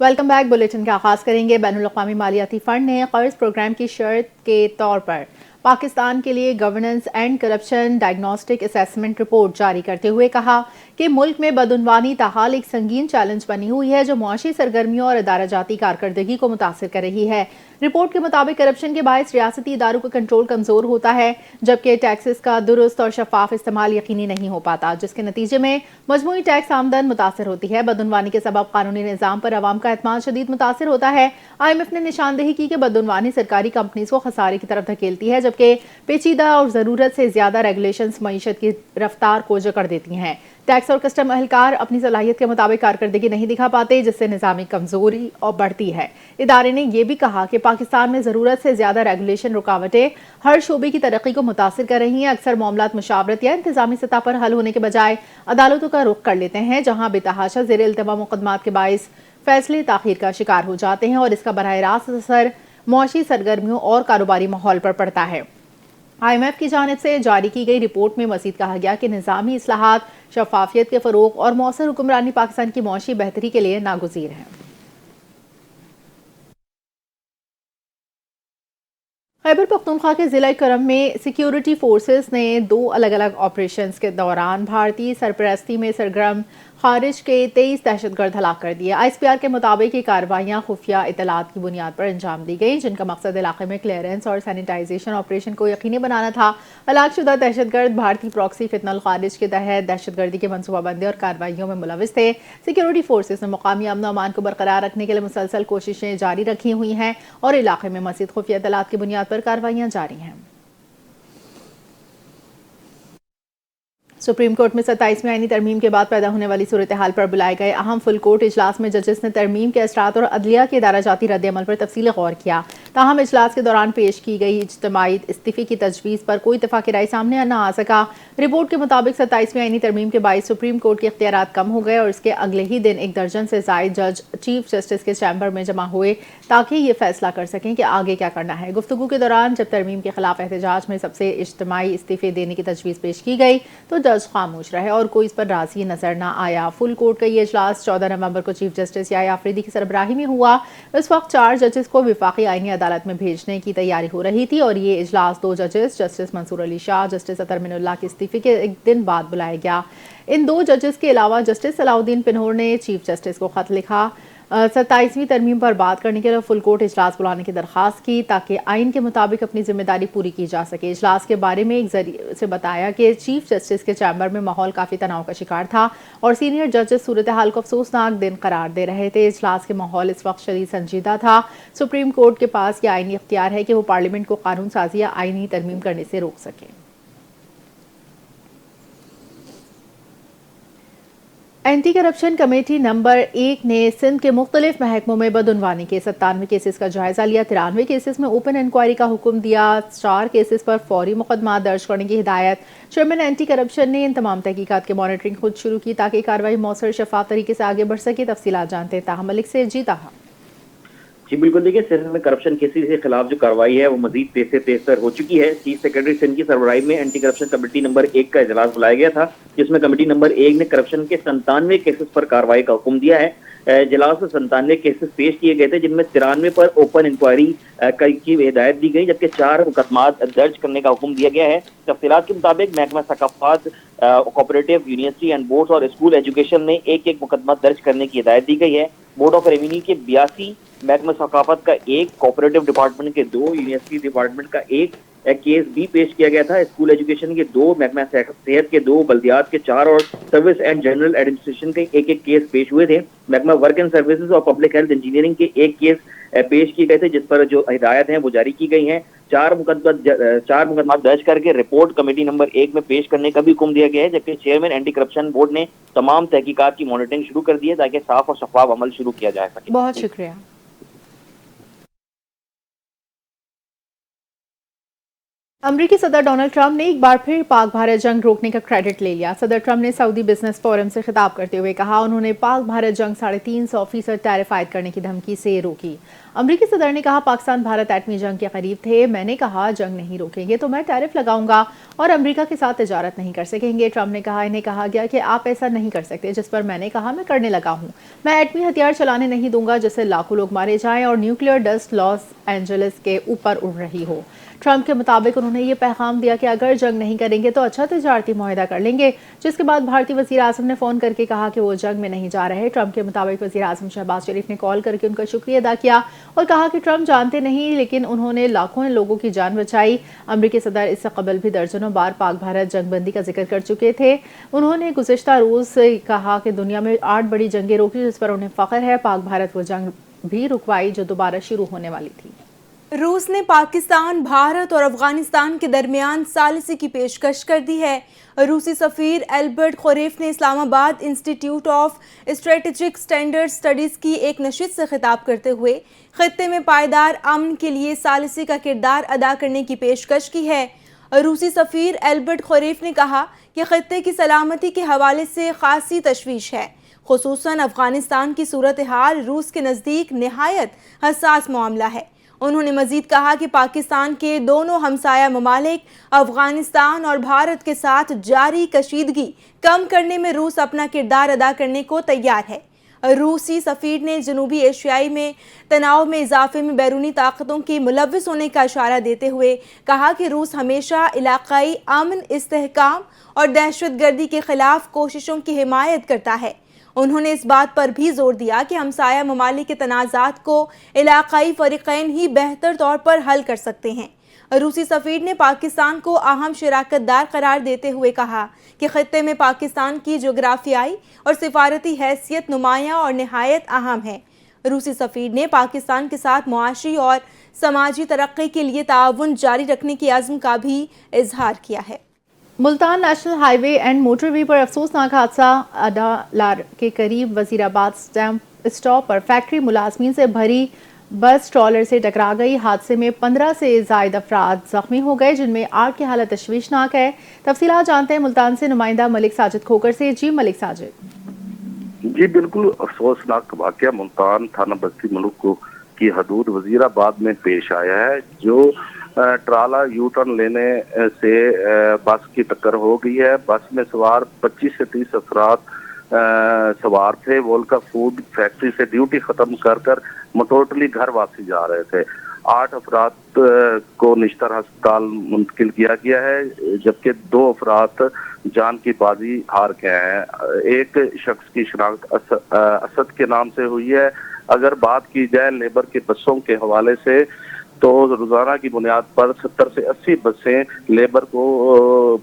Welcome back. Bulletin का आगाज करेंगे। बैनुल-अक़वामी मालियाती फंड ने कर्ज प्रोग्राम की शर्त के तौर पर पाकिस्तान के लिए governance and corruption diagnostic assessment report जारी करते हुए कहा कि मुल्क में बदउनवानी ताहाल एक संगीन चैलेंज बनी हुई है जो मुआशी सरगर्मियों और अदारा जाती कारकर्दगी को मुतासिर कर रही है। रिपोर्ट के मुताबिक करप्शन के बायस रियासती इदारों का कंट्रोल कमजोर होता है, जबकि टैक्सेस का दुरुस्त और शफाफ इस्तेमाल यकीनी नहीं हो पाता, जिसके नतीजे में मजमूई टैक्स आमदन मुतासर होती है। बदउनवानी के सबब कानूनी निज़ाम पर अवाम का एतमाद शदीद मुतासर होता है। IMF ने निशानदेही की कि बदउनवानी सरकारी कंपनीज को खसारे की तरफ धकेलती है, जबकि पेचीदा और ज़रूरत से ज़्यादा रेगुलेशंस मईशत की रफ्तार को जकड़ देती हैं। टैक्स और कस्टम अहलकार अपनी सलाहियत के मुताबिक कारकर्दगी नहीं दिखा पाते, जिससे निज़ामी कमजोरी और बढ़ती है। इदारे ने यह भी कहा कि पाकिस्तान में ज़रूरत से ज़्यादा रेगुलेशन रुकावटें हर शोबे की तरक्की को मुतासिर कर रही हैं। अक्सर मामलात मुशावरत या इंतजामी सतह पर हल होने के बजाय अदालतों का रुख कर लेते हैं, जहाँ बेतहाशा ज़ेर इल्तवा मुकदमात के बायस फैसले ताख़ीर का शिकार हो जाते हैं और इसका बराह रास्त असर मुआशी सरगर्मियों और कारोबारी माहौल पर पड़ता है। IMF की जानिब से जारी की गई रिपोर्ट में मज़ीद कहा गया कि निज़ामी इस्लाहात, शफाफियत के फ़रोग़ और मौसर हुक्मरानी पाकिस्तान की मुआशी बेहतरी के लिए नागुज़ीर हैं। खैबर पख्तूनख्वा के ज़िला करम में सिक्योरिटी फोर्सेस ने 2 अलग अलग ऑपरेशंस के दौरान भारतीय सरपरस्ती में सरगर्म खारिज के 23 दहशतगर्द हलाक कर दिए। ISPR के मुताबिक ये कार्रवाइयाँ खुफिया इतलात की बुनियाद पर अंजाम दी गई, जिनका मकसद इलाके में क्लियरेंस और सैनिटाइजेशन ऑपरेशन को यकीनी बनाना था। हलाकशुदा दहशतगर्द भारतीय प्रॉक्सी फितनल खारिज के तहत दहशतगर्दी के मनसूबाबंदी और कार्रवाइयों में मुलविस थे। सिक्योरिटी फोर्सेस ने मुकामी अमन अमान को बरकरार रखने के लिए मुसलसल कोशिशें जारी रखी हुई हैं और इलाके में मज़ीद खुफिया इतलात की बुनियाद पर कार्रवाइयाँ जारी हैं। सुप्रीम कोर्ट में 27वीं आईनी तरमीम के बाद पैदा होने वाली सूरत हाल पर बुलाए गए अहम फुल कोर्ट इजलास में जजेस ने तरमीम के असरात और अदलिया के इदारा जाती रद्द-ए-अमल पर तफसीली गौर किया। ताहम इजलास के दौरान पेश की गई इज्तिमाई इस्तीफे की तजवीज़ पर कोई इत्तेफाक़ी राय सामने न आ सका। रिपोर्ट के मुताबिक 27वीं आईनी तरमीम के बायस सुप्रीम कोर्ट के इख्तियारात कम हो गए और इसके अगले ही दिन 1 दर्जन से ज़ायद जज चीफ जस्टिस के चैम्बर में जमा हुए ताकि ये फैसला कर सकें कि आगे क्या करना है। गुफ्तगू के दौरान जब तरमीम के खिलाफ एहतजाज में सबसे इज्तिमाई इस्तीफे देने की तजवीज़ पेश की गई तो जज खामोश रहे और कोई इस पर राजी नजर न आया। फुल कोर्ट का ये इजलास 14 नवंबर को चीफ जस्टिस याह्या आफरीदी की सरबराही में हुआ। इस वक्त 4 जजेस को विफाकी आईनी अदालत में भेजने की तैयारी हो रही थी और ये इजलास 2 जजेस जस्टिस मंसूर अली शाह, जस्टिस अतर मिनुल्लाह के इस्तीफे के एक दिन बाद बुलाया गया। इन 2 जजेस के अलावा जस्टिस सलाउद्दीन पिन्होर ने चीफ जस्टिस को खत लिखा 27वीं तरमीम पर बात करने के लिए फुल कोर्ट इजलास बुलाने की दरख्वास्त की ताकि आइन के मुताबिक अपनी जिम्मेदारी पूरी की जा सके। इजलास के बारे में एक जरिए से बताया कि चीफ जस्टिस के चैम्बर में माहौल काफ़ी तनाव का शिकार था और सीनियर जजेस सूरत हाल को अफसोसनाक दिन करार दे रहे थे। इजलास के माहौल इस वक्त शदीद संजीदा था। सुप्रीम कोर्ट के पास यह आइनी इख्तियार है कि वो पार्लियामेंट को कानून साजी या आइनी तरमीम करने से रोक सके। एंटी करप्शन कमेटी नंबर 1 ने सिंध के मुख्तलिफ महकमों में बदउनवानी के 97 केसेस का जायजा लिया। 93 केसेस में ओपन इंक्वायरी का हुक्म दिया। 4 केसेस पर फौरी मुकदमा दर्ज करने की हिदायत। चेयरमैन एंटी करप्शन ने इन तमाम तहकीकात की मॉनिटरिंग खुद शुरू की ताकि कार्रवाई मौसर शफाफ तरीके से आगे बढ़ सके। तफसीलात जानते हैं ताहा मलिक से। जी ताहा। जी बिल्कुल, देखिए सिंध में करप्शन केसेस के खिलाफ जो कार्रवाई है वो मजीद तेज से तेज हो चुकी है। चीफ सेक्रेटरी सिंध की सरबराही में एंटी करप्शन कमेटी नंबर 1 का इजलास बुलाया गया था, जिसमें कमेटी नंबर 1 ने करप्शन के 97 केसेस पर कार्रवाई का हुक्म दिया है। इजलास में 97 केसेस पेश किए गए थे, जिनमें 93 पर ओपन इंक्वायरी की हिदायत दी गई, जबकि 4 मुकदमात दर्ज करने का हुक्म दिया गया है। तफसीलात के मुताबिक महकमा सकाफत, कोऑपरेटिव, यूनिवर्सिटी एंड बोर्ड और स्कूल एजुकेशन में एक मुकदमा दर्ज करने की हिदायत दी गई है। बोर्ड ऑफ रेवेन्यू के 82, महकमा सकाफत का 1, कोऑपरेटिव डिपार्टमेंट के 2, यूनिवर्सिटी डिपार्टमेंट का 1 केस भी पेश किया गया था। स्कूल एजुकेशन के 2, महकमा सेहत के 2, बल्दियात के 4 और सर्विस एंड जनरल एडमिनिस्ट्रेशन के एक केस पेश हुए थे। महकमा वर्क एंड सर्विसेज और पब्लिक हेल्थ इंजीनियरिंग के 1 केस पेश किए गए थे, जिस पर जो हिदायत हैं वो जारी की गई हैं। 4 मुकदमा दर्ज करके रिपोर्ट कमेटी नंबर 1 में पेश करने का भी हुक्म दिया गया है, जबकि चेयरमैन एंटी करप्शन बोर्ड ने तमाम तहकीकात की मॉनिटरिंग शुरू कर दी है ताकि साफ और शफाफ अमल शुरू किया जा सके। बहुत शुक्रिया। अमरीकी सदर डोनाल्ड ट्रंप ने एक बार फिर पाक भारत जंग रोकने का क्रेडिट ले लिया। सदर ट्रंप ने सऊदी बिजनेस फोरम से खिताब करते हुए कहा उन्होंने पाक भारत जंग 350% टैरिफ आयद करने की धमकी से रोकी। अमरीकी सदर ने कहा पाकिस्तान भारत एटमी जंग के करीब थे, मैंने कहा जंग नहीं रोकेंगे तो मैं टैरिफ लगाऊंगा और अमरीका के साथ तिजारत नहीं कर सकेंगे। ट्रंप ने कहा इन्हें कहा गया कि आप ऐसा नहीं कर सकते, जिस पर मैंने कहा मैं करने लगा हूं। मैं एटमी हथियार चलाने नहीं दूंगा जिससे लाखों लोग मारे जाएं और न्यूक्लियर डस्ट लॉस एंजलिस के ऊपर उड़ रही हो। ट्रंप के मुताबिक उन्होंने ये पैगाम दिया कि अगर जंग नहीं करेंगे तो अच्छा तिजारती मुआहदा कर लेंगे, जिसके बाद भारतीय वज़ीर आज़म ने फ़ोन करके कहा कि वो जंग में नहीं जा रहे। ट्रंप के मुताबिक वज़ीर आज़म शहबाज शरीफ ने कॉल करके उनका शुक्रिया अदा किया और कहा कि ट्रंप जानते नहीं लेकिन उन्होंने लाखों लोगों की जान बचाई। अमरीकी सदर इससे कबल भी दर्जनों बार पाक भारत जंगबंदी का जिक्र कर चुके थे। उन्होंने गुज़िश्ता रोज़ कहा कि दुनिया में 8 बड़ी जंगें रोकी जिस पर उन्हें फ़ख्र है। पाक भारत वो जंग भी रुकवाई जो दोबारा शुरू होने वाली थी। रूस ने पाकिस्तान, भारत और अफगानिस्तान के दरमियान सालिसी की पेशकश कर दी है। रूसी सफ़ीर एल्बर्ट खोरेफ ने Islamabad institute of strategic standard studies की एक नशिस्त से खिताब करते हुए खित्ते में पायदार अमन के लिए सालिसी का किरदार अदा करने की पेशकश की है। रूसी सफ़ीर एल्बर्ट खोरेफ ने कहा कि खित्ते की सलामती के हवाले से खासी तशवीश है, खुसूसन अफगानिस्तान की सूरत हाल रूस के नज़दीक निहायत हसास मामला है। उन्होंने मजीद कहा कि पाकिस्तान के दोनों हमसाया ममालिक अफगानिस्तान और भारत के साथ जारी कशीदगी कम करने में रूस अपना किरदार अदा करने को तैयार है। रूसी सफ़ीर ने जनूबी एशियाई में तनाव में इजाफे में बैरूनी ताकतों के मुलव्विस होने का इशारा देते हुए कहा कि रूस हमेशा इलाकाई अमन, इस्तेहकाम और दहशतगर्दी के खिलाफ कोशिशों की हिमायत करता है। उन्होंने इस बात पर भी जोर दिया कि हमसाया ममालिक के तनाज़ात को इलाकाई फ़रीक़ैन ही बेहतर तौर पर हल कर सकते हैं। रूसी सफ़ीर ने पाकिस्तान को अहम शराकतदार करार देते हुए कहा कि खित्ते में पाकिस्तान की जोग्राफियाई और सिफारती हैसियत नुमायाँ और निहायत अहम है। रूसी सफ़ीर ने पाकिस्तान के साथ मुआशी और समाजी तरक्की के लिए ताउन जारी रखने की अज़्म का भी इजहार किया है। Multan national highway and motorway पर अफसोसनाक हादसा अडालार के करीब वजीराबाद स्टैंप स्टॉप पर फैक्ट्री मुलाजमीन से भरी बस ट्रॉलर से टकरा गई। हादसे में 15 से ज़ायद अफराद जख्मी हो गए, जिनमें 8 की हालत तशवीशनाक है। तफसीलात जानते हैं मुल्तान से नुमाइंदा मलिक साजिद खोकर से। जी मलिक साजिद। जी बिल्कुल अफसोसनाक वाक़या मुल्तान थाना बस्ती मुल्क की हदूद वजीराबाद में पेश आया है। जो ट्राला यू टर्न लेने से बस की टक्कर हो गई है। बस में सवार 25 से 30 अफराद सवार थे। वोल्का फूड फैक्ट्री से ड्यूटी खत्म कर मटोटली घर वापसी जा रहे थे। 8 अफराद को निश्तर अस्पताल मुंतकिल किया गया है, जबकि 2 अफराद जान की बाजी हार गए हैं। एक शख्स की शनाख्त असद के नाम से हुई है। अगर बात की जाए लेबर के बसों के हवाले से तो रोजाना की बुनियाद पर 70 से 80 बसें लेबर को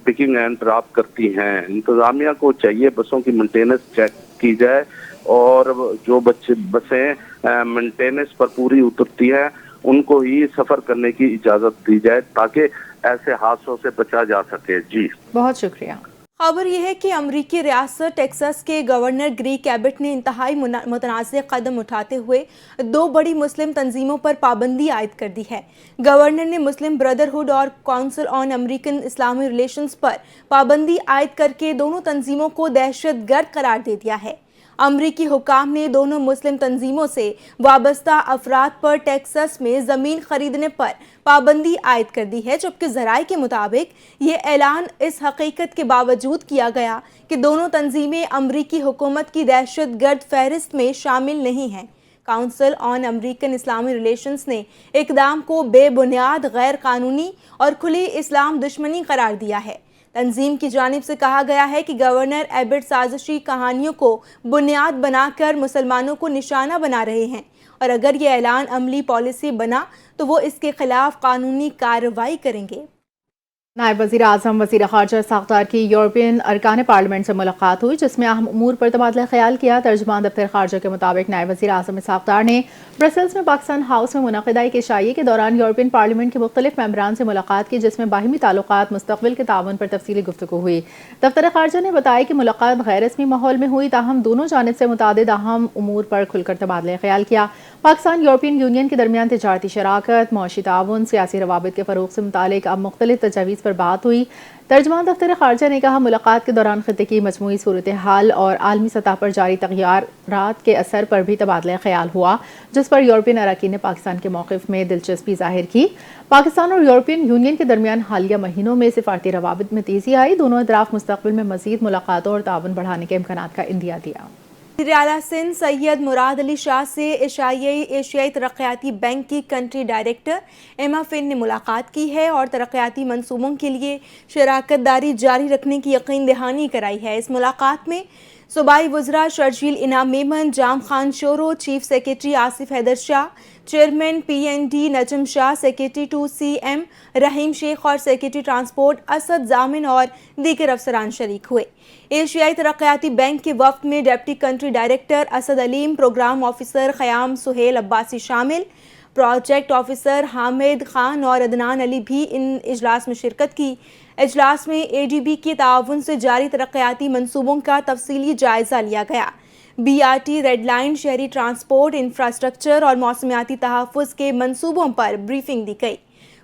पिकिंग एंड ड्रॉप करती हैं। इंतजामिया को चाहिए बसों की मेंटेनेंस चेक की जाए और जो बसें मेंटेनेंस पर पूरी उतरती हैं उनको ही सफर करने की इजाजत दी जाए ताकि ऐसे हादसों से बचा जा सके। जी बहुत शुक्रिया। खबर यह है कि अमरीकी रियासत टेक्सास के गवर्नर ग्रेग एबट ने इंतहाई मुतनाज़ कदम उठाते हुए 2 बड़ी मुस्लिम तंजीमों पर पाबंदी आयद कर दी है। गवर्नर ने मुस्लिम ब्रदरहुड और council on American Islami relations पर पाबंदी आयद करके दोनों तंजीमों को दहशतगर्द करार दे दिया है। अमरीकी हुकाम ने दोनों मुस्लिम तंजीमों से वाबस्ता अफराद पर टेक्सास में ज़मीन खरीदने पर पाबंदी आयद कर दी है, जबकि ज़राए के मुताबिक ये ऐलान इस हकीकत के बावजूद किया गया कि दोनों तंजीमें अमरीकी हुकूमत की दहशतगर्द फहरिस्त में शामिल नहीं हैं। Council on American Islami relations ने इक़दाम को बेबुनियाद, गैर कानूनी और खुली इस्लाम दुश्मनी करार दिया है। तंजीम की जानिब से कहा गया है कि गवर्नर एबट साजिशी कहानियों को बुनियाद बनाकर मुसलमानों को निशाना बना रहे हैं और अगर ये ऐलान अमली पॉलिसी बना तो वो इसके खिलाफ कानूनी कार्रवाई करेंगे। नायब वज़ीर आज़म वज़ीर ख़ारजा साख्तार की यूरोपियन अरकान पार्लियामेंट से मुलाकात हुई, जिसमें अहम उमूर पर तबादला ख्याल किया। तर्जुमान दफ्तर ख़ारजा के मुताबिक नायब वज़ीर आज़म साख्तार ने ब्रसेल्स में पाकिस्तान हाउस में मुनक़िदा एक इशाइये के दौरान यूरोपियन पार्लियामेंट के मुख्तलिफ मेंबरान से मुलाकात की, जिसमें बाहिमी ताल्लुकात मुस्तक़बिल के ताउन पर तफसीली गुफ्तगू हुई। दफ्तर ख़ारजा ने बताया कि मुलाकात गैर रस्मी माहौल में हुई, ताहम दोनों जानिब से मुतादिद अहम उमूर पर खुलकर तबादला ख्याल किया। पाकिस्तान यूरोपियन यूनियन के दरमियान तिजारती शराकत, मौशी ताउन, सियासी रवाबित के फ़रोग़ से मुतालिक अब मुख्तलिफ तजावीज़ पर बात हुई। तर्जुमान दफ्तर ख़ारजा ने कहा, मुलाकात के दौरान ख़ित्ते की मजमूई सूरत हाल और आलमी सतह पर जारी तग़य्युरात के असर पर भी तबादला ख्याल हुआ, जिस पर यूरोपियन अरकान ने पाकिस्तान के मौक़िफ़ में दिलचस्पी ज़ाहिर की। पाकिस्तान और यूरोपियन यूनियन के दरमियान हालिया महीनों में सिफारती रवाबित में तेज़ी आई। दोनों अतराफ़ मुस्तक़बिल में मज़ीद मुलाकातों और ताउन बढ़ाने के इम्कानात का इंदिया दिया। वज़ीर आला सिंध सैयद मुराद अली शाह से एशियाई तरक्याती बैंक की कंट्री डायरेक्टर एमा फिन ने मुलाकात की है और तरक्याती मंसूबों के लिए शराकत दारी जारी रखने की यकीन दहानी कराई है। इस मुलाकात में सूबाई वज़रा Sharjeel Inam Memon, Jam Khan Shoro, chief secretary Asif Haider Shah, chairman PND Najam Shah, secretary to CM Rahim Shaikh और सेक्रेटरी ट्रांसपोर्ट असद जामिन और दीगर अफसरान शरीक हुए। एशियाई तरक्याती बैंक के वफ्द में deputy country director Asad Aleem, programme officer Khayyam Suhail Abbasi शामिल, प्रोजेक्ट ऑफिसर हामिद खान और अदनान अली भी इन इजलास में शिरकत की। इजलास में ADB के ताउन से जारी तरक्याती मंसूबों का तफसीली जायज़ा लिया गया। BRT, रेड लाइन, शहरी ट्रांसपोर्ट, इंफ्रास्ट्रक्चर और मौसमियाती तहफ़्फ़ुज़ के मंसूबों पर ब्रीफिंग दी गई।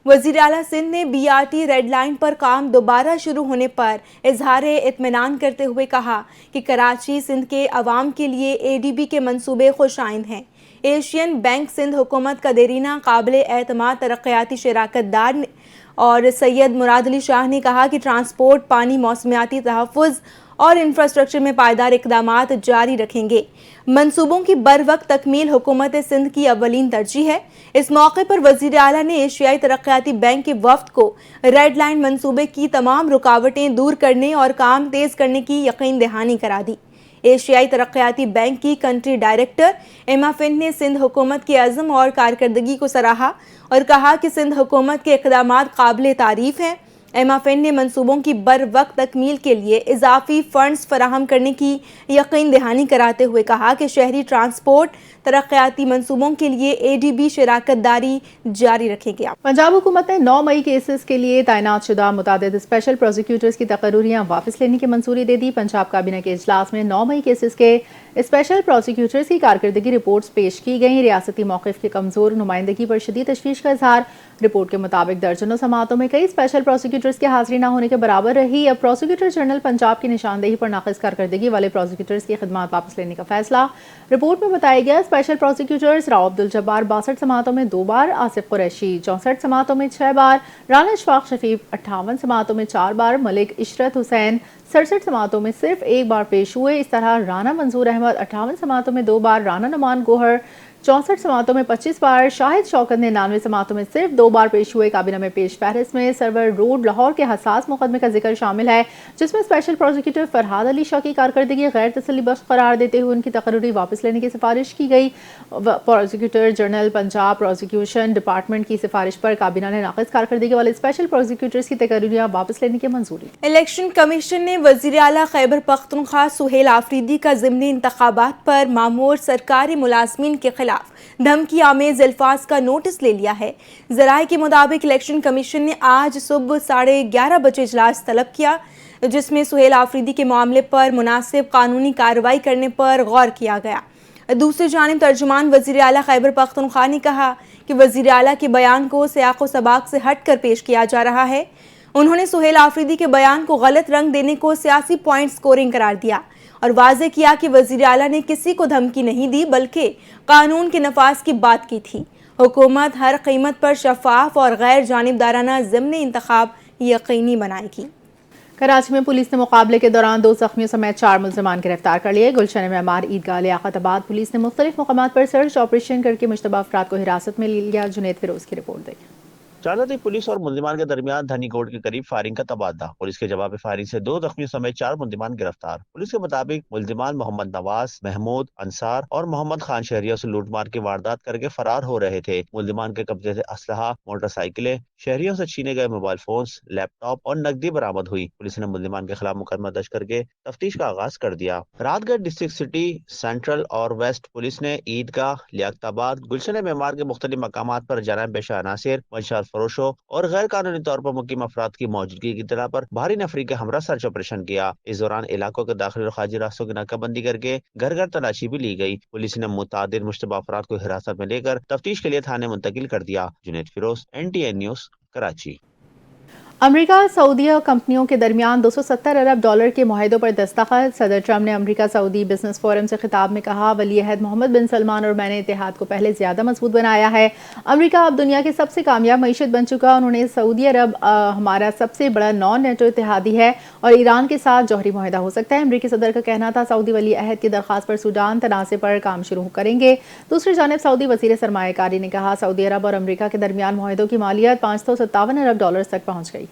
वज़ीर आला सिंध ने BRT रेड लाइन पर काम दोबारा शुरू होने पर इज़हार इत्मीनान करते हुए कहा कि कराची सिंध के अवाम के लिए ADB के मंसूबे खुशाइंद हैं। एशियन बैंक सिंध हुकूमत का देरीना काबिल एतमाद तरक्याती शराकत दार और सैयद मुराद अली शाह ने कहा कि ट्रांसपोर्ट, पानी, मौसमियाती तहफ़्फ़ुज़ और इंफ्रास्ट्रक्चर में पायदार इक़दामात जारी रखेंगे। मंसूबों की बर वक्त तकमील हुकूमत सिंध की अव्वलीन तरजीह है। इस मौके पर वज़ीर आला ने एशियाई तरक्याती बैंक के वफ्द को रेड लाइन मंसूबे की तमाम रुकावटें दूर करने और काम तेज़ करने की यकीन दहानी करा दी। एशियाई तरक्याती बैंक की कंट्री डायरेक्टर एमा फिन ने सिंध हुकूमत के अज़्म और कारकर्दगी को सराहा और कहा कि सिंध हुकूमत के इक़दामात काबिल तारीफ़ हैं। एमा फिन ने मंसूबों की बर वक्त तकमील के लिए इजाफी फंड्स फराहम करने की यकीन दहानी कराते हुए कहा कि शहरी ट्रांसपोर्ट तरक्याती मंसूबों के लिए ADB शराकत दारी जारी रखेगी। पंजाब हुकूमत ने 9 मई केसेस के लिए तैनात शुदा मुतादिद स्पेशल प्रोसिक्यूटर्स की तकर्रियाँ वापस लेने की मंजूरी दे दी। पंजाब काबीना के इजलास में 9 मई केसेस के स्पेशल प्रोसिक्यूटर्स की कारकर्दगी रिपोर्ट्स पेश की गई। रियासती मौक़िफ़ की कमज़ोर नुमाइंदगी पर शदीद तशवीश का इजहार। रिपोर्ट के मुताबिक दर्जनों समातों में कई स्पेशल प्रोसिक्यूटर्स की हाजिरी न होने के बराबर रही। अब प्रोसिक्यूटर जनरल पंजाब की निशानदेही पर नाक़िस कारकर्दगी वाले प्रोसिक्यूटर्स की खिदमात वापस लेने का फैसला। रिपोर्ट में बताया गया, स्पेशल प्रोसिक्यूटर्स राव अब्दुल जब्बार 62 समातों में 2 बार, आसिफ कुरैशी 64 समातों में 6 बार, राना इशफाक शफीक 58 समातों में 4 बार, मलिक इशरत हुसैन 67 समातों में सिर्फ 1 बार पेश हुए। इस तरह राना मंजूर अहमद 58 समातों में 2 बार, राना नुमान गोहर 64 समातों में 25 बार, शाहिद शौकत ने 99 समातों में सिर्फ 2 बार पेश हुए। काबीना में पेश फहरिस्त में सर्वर रोड लाहौर के हसास मुकदमे का जिक्र शामिल है, जिसमें स्पेशल प्रोसिक्यूटर फरहाद अली शाह की कारकर्दगी गैर तसल्लीबख्श करार देते हुए उनकी तकर्री वापस लेने की सिफारिश की गई। Prosecutor general Punjab prosecution department की सिफारिश पर काबीना ने नाक़िस कारकर्दगी वाले स्पेशल प्रोसिक्यूटर्स की तकर्रियाँ वापस लेने की मंजूरी। इलेक्शन कमीशन ने वज़ीर आला खैबर पख्तूनख्वा सुहेल आफरीदी का ज़िमनी इंतखाबात पर मामूर सरकारी मुलाजमीन के खिलाफ धमकी आमेज अल्फाज का नोटिस ले लिया है। ज़राए के मुताबिक इलेक्शन कमीशन ने आज सुबह 11:30 बजे इजलास तलब किया, जिसमें सुहेल आफरीदी के मामले पर मुनासिब कानूनी कार्रवाई करने पर गौर किया गया। दूसरी जानिब तर्जुमान वज़ीर आला खैबर पख्तूनख्वा ने कहा कि वज़ीर आला के बयान को सियाक़ व सबाक़ से हट कर पेश किया जा रहा है। उन्होंने सुहेल आफरीदी के बयान को गलत रंग देने को सियासी पॉइंट स्कोरिंग करार दिया और वाज़े किया कि वज़ीर आला ने किसी को धमकी नहीं दी, बल्कि कानून के नफाज की बात की थी। हुकूमत हर कीमत पर शफाफ और गैर जानिबदाराना ज़िमनी इंतखाब यकीनी बनाएगी। कराची में पुलिस ने मुकाबले के दौरान 2 जख्मियों समेत 4 मुल्ज़िमान गिरफ्तार कर लिए। गुलशन मेमार ईदगाह लियाकताबाद पुलिस ने मुख्तलिफ मकामात पर सर्च ऑपरेशन करके मुश्तबा अफराद को हिरासत में ले लिया। जुनेद फिरोज की रिपोर्ट देखिए। चालती पुलिस और मुल्जिमान के दरमियान धनी कोट के करीब फायरिंग का तबादला। पुलिस के जवाबी फायरिंग से 2 जख्मी समेत 4 मुल्जिमान गिरफ्तार। पुलिस के मुताबिक मुल्जिमान मोहम्मद नवाज, महमूद, अंसार और मोहम्मद खान शहरियों से लूटमार की वारदात करके फरार हो रहे थे। मुल्जिमान के कब्जे से असलहा, मोटरसाइकिलें, शहरियों से छीने गए मोबाइल फोन्स, लैपटॉप और नकदी बरामद हुई। पुलिस ने मुल्जिमान के खिलाफ मुकदमा दर्ज करके तफ्तीश का आगाज कर दिया। रातगढ़ डिस्ट्रिक्ट सिटी, सेंट्रल और वेस्ट पुलिस ने ईदगाह, लियाकताबाद, गुलशन मेमार के मुख्तलिफ मकामात पर जनाब पेशा अनासिर, मंशार फरोशों और गैर कानूनी तौर पर मुकीम अफराद की मौजूदगी की इत्तला पर भारी नफरी के हमरा सर्च ऑपरेशन किया। इस दौरान इलाकों के दाखिल और खारिजी रास्तों की नाकाबंदी करके घर घर तलाशी भी ली गई। पुलिस ने मुतादिद मुश्तबा अफराद को हिरासत में लेकर तफ्तीश के लिए थाने मुंतकिल कर दिया। Junaid Feroz, NTN news, Karachi. America Saudi कंपनियों के दरमियान 270 अरब डॉलर के मुआहदों पर दस्तखत। सदर ट्रंप ने अमेरिका सऊदी बिजनेस फोरम से खिताब में कहा, वली अहद मोहम्मद बिन सलमान और मैंने इत्तेहाद को पहले ज़्यादा मजबूत बनाया है। अमेरिका अब दुनिया की सबसे कामयाब मईशत बन चुका। उन्होंने सऊदी अरब हमारा सबसे बड़ा नॉन नेटो इत्तेहादी है और ईरान के साथ जौहरी मुआहदा हो सकता है। अमरीकी सदर का कहना था सऊदी वली अहद की दरख्वास्त पर सूडान तनाज़े पर काम शुरू करेंगे। दूसरी जानिब सऊदी वज़ीर सरमायाकारी ने कहा, सऊदी अरब और अमरीका के दरमियान मुआहदों की मालियत 557 अरब डॉलर तक पहुँच गई है।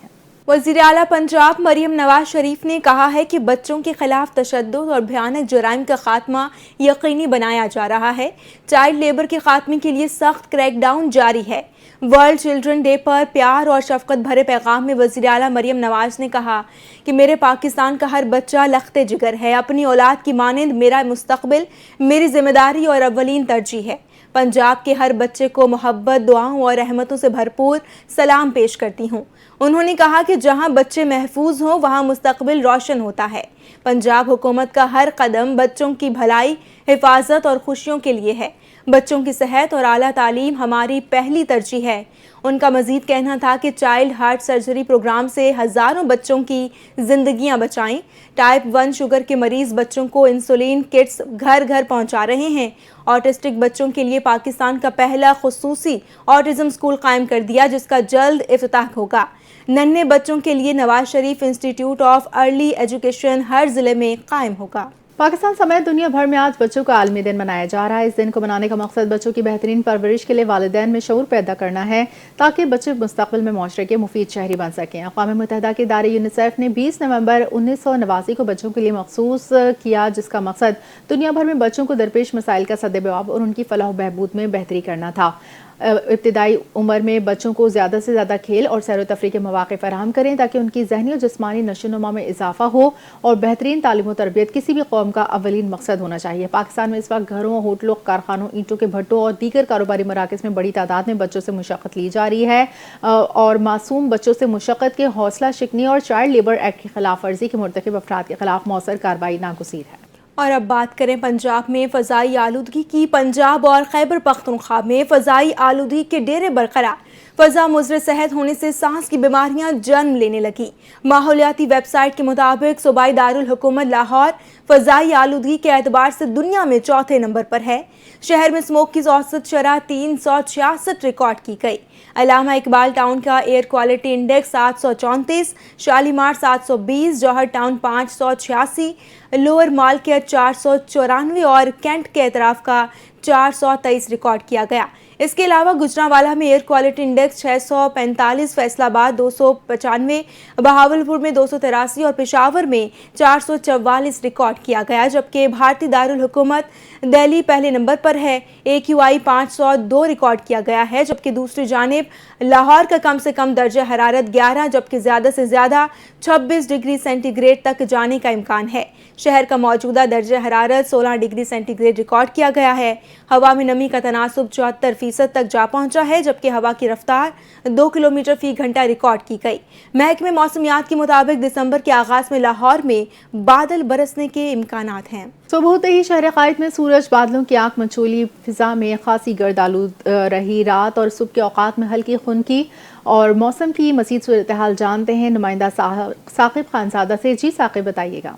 वज़ीर आला पंजाब मरियम नवाज शरीफ ने कहा है कि बच्चों के खिलाफ तशद्दुद और भयानक जराइम का खात्मा यकीनी बनाया जा रहा है। चाइल्ड लेबर के खात्मे के लिए सख्त क्रैकडाउन जारी है। वर्ल्ड चिल्ड्रन डे पर प्यार और शफकत भरे पैगाम में वज़ीर आला मरियम नवाज ने कहा कि मेरे पाकिस्तान का हर बच्चा लख्ते जिगर है। अपनी औलाद की मानंद मेरा मुस्तकबिल मेरी जिम्मेदारी और अव्वलीन तरजीह है। पंजाब के हर बच्चे को मोहब्बत, दुआओं और रहमतों से भरपूर सलाम पेश करती हूँ। उन्होंने कहा कि जहाँ बच्चे महफूज हों वहाँ मुस्तकबिल रोशन होता है। पंजाब हुकूमत का हर कदम बच्चों की भलाई, हिफाजत और खुशियों के लिए है। बच्चों की सेहत और आला तालीम हमारी पहली तरजीह है। उनका मजीद कहना था कि चाइल्ड हार्ट सर्जरी प्रोग्राम से हज़ारों बच्चों की जिंदगियां बचाएं। टाइप 1 शुगर के मरीज बच्चों को इंसुलिन किट्स घर घर पहुंचा रहे हैं। ऑटिस्टिक बच्चों के लिए पाकिस्तान का पहला खुसूसी ऑटिज्म स्कूल कायम कर दिया, जिसका जल्द इफ्तिताह होगा। नन्हे बच्चों के लिए Nawaz Sharif institute of early education हर जिले में कायम होगा। पाकिस्तान समेत दुनिया भर में आज बच्चों का आलमी दिन मनाया जा रहा है। इस दिन को मनाने का मकसद बच्चों की बेहतरीन परवरिश के लिए वालिदैन में शऊर पैदा करना है, ताकि बच्चे मुस्तकबिल में मुआशरे के मुफीद शहरी बन सकें। अक़वाम मुत्तहिदा के इदारे यूनिसेफ ने 20 नवंबर 1989 को बच्चों के लिए मखसूस किया, जिसका मकसद दुनिया भर में बच्चों को दरपेश मसाइल का सद्दजवाब और उनकी फलाह बहबूद में बेहतरी करना था। इब्तिदाई उम्र में बच्चों को ज़्यादा से ज़्यादा खेल और सैर व तफरीह के मौक़े फराहम करें, ताकि उनकी ज़हनी और जिस्मानी नशोनुमा में इजाफा हो और बेहतरीन तालीम व तरबियत किसी भी कौम का अव्वलीन मकसद होना चाहिए। पाकिस्तान में इस वक्त घरों, होटलों, कारखानों, ईंटों के भट्टों और दीगर कारोबारी मराकज़ में बड़ी तादाद में बच्चों से मुशक्क़त ली जा रही है और मासूम बच्चों से मुशक्क़त के हौसला शिकनी और चाइल्ड लेबर एक्ट की खिलाफ वर्जी के मुर्तकिब अफराद के खिलाफ मौसर कार्रवाई नागुज़ीर है। और अब बात करें पंजाब में फ़ज़ाई आलूदगी की। पंजाब और खैबर पख्तूनख्वा में फ़ज़ाई आलूदगी के डेरे बरकरार। फ़ज़ा मुज़र सेहत होने से सांस की बीमारियां जन्म लेने लगी। माहौलियाती वेबसाइट के मुताबिक सूबाई दारुल हुकूमत लाहौर फ़ज़ाई आलूदगी के एतबार से दुनिया में चौथे नंबर पर है। शहर में स्मोक की औसत शरह 366 रिकॉर्ड की गई। अलामा इकबाल टाउन का एयर क्वालिटी इंडेक्स 734, शालीमार 720, जौहर टाउन 586, लोअर मालकियत 494 और कैंट के एतराफ़ का 423 रिकॉर्ड किया गया। इसके अलावा गुजरांवाला में air quality index 645, Faisalabad 295, Bahawalpur में 283 और पेशावर में 444 रिकॉर्ड किया गया, जबकि भारतीय दारुल हुकूमत दिल्ली पहले नंबर पर है। AQI 502 रिकॉर्ड किया गया है, जबकि दूसरी जानिब लाहौर का कम से कम दर्जा हरारत 11 जबकि ज़्यादा से ज़्यादा 26 डिग्री सेंटीग्रेड तक जाने का इम्कान है। शहर का मौजूदा दर्जा हरारत 16 डिग्री सेंटीग्रेड रिकॉर्ड किया गया है। हवा में नमी का तनासुब 74% तक जा पहुंचा है, जबकि हवा की रफ्तार 2 किलोमीटर फी घंटा रिकॉर्ड की गई। महकमे मौसमियात के मुताबिक दिसंबर के आगाज में लाहौर में बादल बरसने के इम्कानात हैं। सुबह होते ही शहर कायद में सूरज बादलों की आंख मचोली, फिजा में खासी गर्द आलूद रही। रात और सुबह के औकात में हल्की खुनकी और मौसम की मज़ीद सूरत-ए-हाल जानते हैं नुमाइंदा साकिब खानज़ादा से। जी साकिब, बताइएगा।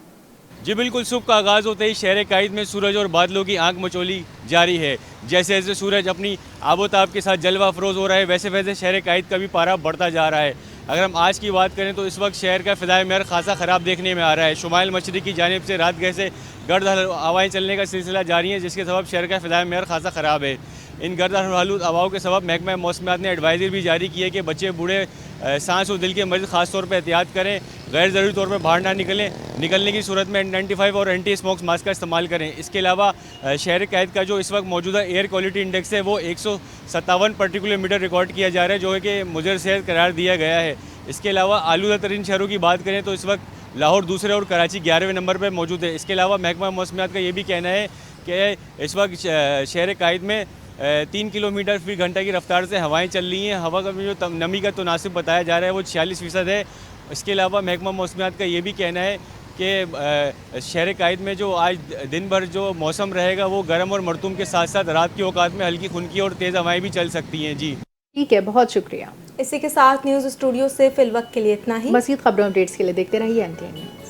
जी बिल्कुल, सुबह का आगाज़ होते ही शहर कायद में सूरज और बादलों की आंख मचोली जारी है। जैसे जैसे सूरज अपनी आबोताब के साथ जलवा अफरोज़ हो रहा है, वैसे वैसे शहर कायद का भी पारा बढ़ता जा रहा है। अगर हम आज की बात करें तो इस वक्त शहर का फ़िज़ाए मेयर खासा ख़राब देखने में आ रहा है। शुमाल मशरिक़ की जानिब से रात गए से गर्द हवाएँ चलने का सिलसिला जारी है, जिसके सबब शहर का फ़िज़ाए मेयर खासा ख़राब है। इन गर्द और आलूद हवाओं के सबब महकमा मौसमियात ने एडवाइजरी भी जारी की है कि बच्चे बूढ़े सांस और दिल के मरीज खास तौर पर एहतियात करें, गैर ज़रूरी तौर पर बाहर ना निकलने की सूरत में N95 और एंटी स्मोक मास्क का इस्तेमाल करें। इसके अलावा शहर कैद का जो इस वक्त मौजूदा एयर क्वालिटी इंडेक्स है वो 157 पार्टिकुलर मीटर रिकॉर्ड किया जा रहा है, जो है कि मुज़र सेहत करार दिया गया है। इसके अलावा आलूदा तरीन शहरों की बात करें तो इस वक्त लाहौर दूसरे और कराची 11वें नंबर पर मौजूद है। इसके अलावा महकमा मौसमियात का ये भी कहना है कि इस वक्त शहर कायद में 3 किलोमीटर फी घंटा की रफ्तार से हवाएं चल रही हैं। हवा का जो नमी का तनासिब बताया जा रहा है वो 46% है। इसके अलावा महकमा मौसमियात का ये भी कहना है कि शहर कायद में जो आज दिन भर जो मौसम रहेगा वो गर्म और मरतूम के साथ साथ रात के औकात में हल्की खुनकी और तेज़ हवाएं भी चल सकती हैं। जी ठीक है, बहुत शुक्रिया। इसी के साथ न्यूज़ स्टूडियो से फिलवक्त के लिए इतना ही। मज़ीद खबरों अपडेट्स के लिए देखते रहिए NTN न्यूज़।